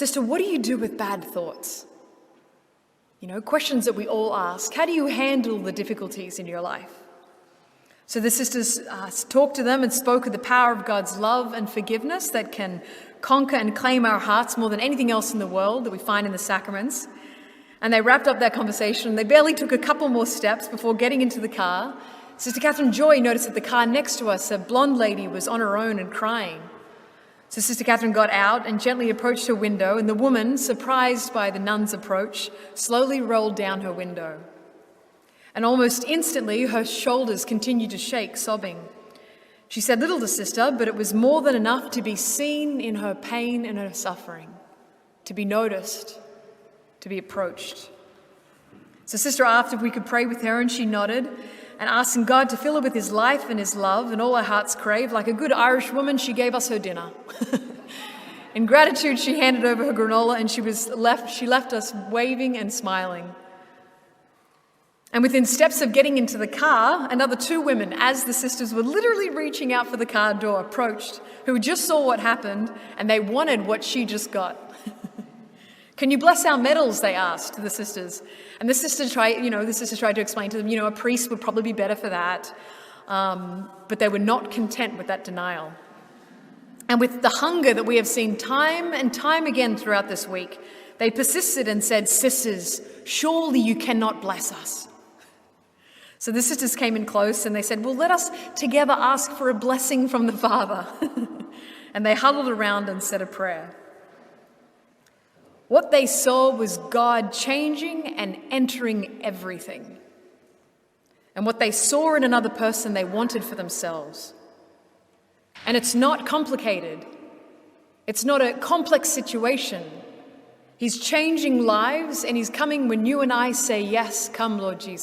"Sister, what do you do with bad thoughts?" Questions that we all ask. How do you handle the difficulties in your life? So the sisters talked to them and spoke of the power of God's love and forgiveness that can conquer and claim our hearts more than anything else in the world that we find in the sacraments. And they wrapped up that conversation. They barely took a couple more steps before getting into the car. Sister Catherine Joy noticed that the car next to us, a blonde lady, was on her own and crying. So Sister Catherine got out and gently approached her window, and the woman, surprised by the nun's approach, slowly rolled down her window. And almost instantly, her shoulders continued to shake, sobbing. She said little to Sister, but it was more than enough to be seen in her pain and her suffering, to be noticed, to be approached. So Sister asked if we could pray with her, and she nodded, and asking God to fill her with his life and his love and all her heart's crave. Like a good Irish woman, she gave us her dinner. In gratitude, she handed over her granola, and she left us waving and smiling. And within steps of getting into the car, another two women, as the sisters were literally reaching out for the car door, approached, who just saw what happened, and they wanted what she just got. "Can you bless our medals?" they asked to the sisters. And the sisters tried to explain to them, a priest would probably be better for that. But they were not content with that denial. And with the hunger that we have seen time and time again throughout this week, they persisted and said, "Sisters, surely you cannot bless us." So the sisters came in close and they said, "Well, let us together ask for a blessing from the Father." And they huddled around and said a prayer. What they saw was God changing and entering everything. And what they saw in another person, they wanted for themselves. And it's not complicated. It's not a complex situation. He's changing lives, and he's coming when you and I say, "Yes, come, Lord Jesus."